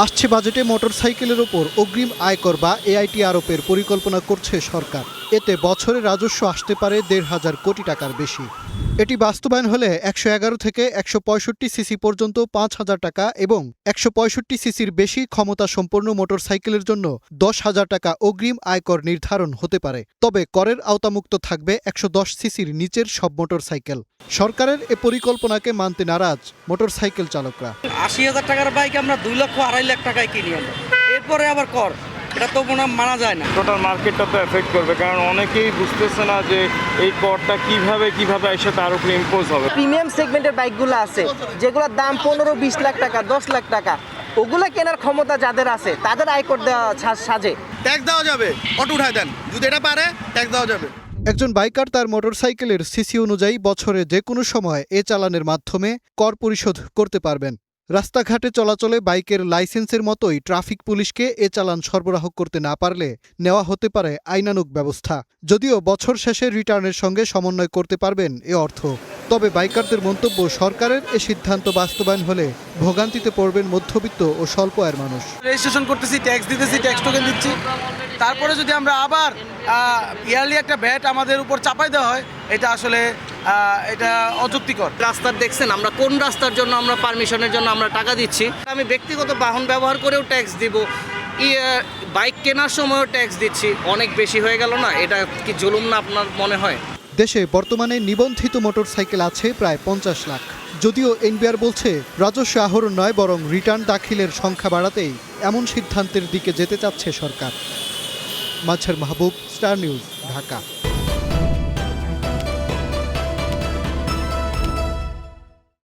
আসছে বাজেটে মোটরসাইকেলের ওপর অগ্রিম আয়কর বা এআইটি আরোপের পরিকল্পনা করছে সরকার। এতে বছরে রাজস্ব আসতে পারে ১,৫০০ কোটি টাকার বেশি। এটি বাস্তবায়ন হলে ১১১ থেকে ১৬৫ সিসি পর্যন্ত ৫,০০০ টাকা এবং ১৬৫ সিসির বেশি ক্ষমতা সম্পন্ন মোটরসাইকেলের জন্য ১০,০০০ টাকা অগ্রিম আয়কর নির্ধারণ হতে পারে। তবে করের আওতামুক্ত থাকবে ১১০ সিসির নিচের সব মোটরসাইকেল। সরকারের এ পরিকল্পনাকে মানতে নারাজ মোটরসাইকেল চালকরা। ৮০,০০০ টাকার বাইক আমরা ২ লক্ষ ২.৫ লাখ টাকায় কিনি আমরা, এরপরে আবার কর, এটা তো মানা যায় না। টোটাল মার্কেটটা তো এফেক্ট করবে, কারণ অনেকেই বুঝতেছে না যে এই করটা কিভাবে এসে তার উপরে ইম্পোজ হবে। প্রিমিয়াম সেগমেন্টের বাইকগুলো আছে যেগুলোর দাম ১৫-২০ লাখ টাকা, ১০ লাখ টাকা, ওগুলা কেনার ক্ষমতা যাদের আছে তাদের আয়কর দেওয়া সাজে। ট্যাক্স দেওয়া যাবে, অটো উঠায় দেন, যদি এটা পারে ট্যাক্স দেওয়া যাবে। একজন বাইকার তার মোটরসাইকেলের সিসি অনুযায়ী বছরে যে কোনো সময় এ চালানের মাধ্যমে কর পরিশোধ করতে পারবেন। রাস্তাঘাটে চলাচলে বাইকের লাইসেন্সের মতোই ট্রাফিক পুলিশকে এ চালান সরবরাহ করতে না পারলে নেওয়া হতে পারে আইনানুগ ব্যবস্থা। যদিও বছর শেষে রিটার্নের সঙ্গে সমন্বয় করতে পারবেন এ অর্থ। তবে বাইকারদের মন্তব্য, সরকারের এ সিদ্ধান্ত বাস্তবায়ন হলে ভোগান্তিতে পড়বেন মধ্যবিত্ত ও স্বল্প আয়ের মানুষ। রেজিস্ট্রেশন করতেছি, ট্যাক্স দিতেছি, ট্যাক্স টোকেন দিচ্ছি, তারপরে যদি আমরা আবার ইয়ারলি একটা ভ্যাট আমাদের উপর চাপাই দেওয়া হয়, এটা আসলে এটা অযৌক্তিকর। রাস্তার দেখছেন আমরা কোন রাস্তার জন্য আমরা পারমিশনের জন্য আমরা টাকা দিচ্ছি। আমি ব্যক্তিগত বাহন ব্যবহার করেও ট্যাক্স দিব, বাইক কেনার সময়ও ট্যাক্স দিচ্ছি, অনেক বেশি হয়ে গেল না? এটা কি জুলুম না আপনার মনে হয়? দেশে বর্তমানে নিবন্ধিত মোটরসাইকেল আছে প্রায় ৫০ লাখ। যদিও এনবিআর বলছে রাজস্ব আহরণ নয়, বরং রিটার্ন দাখিলের সংখ্যা বাড়াতেই এমন সিদ্ধান্তের দিকে যেতে চাচ্ছে সরকার। মাঝার মাহবুব, স্টার নিউজ, ঢাকা।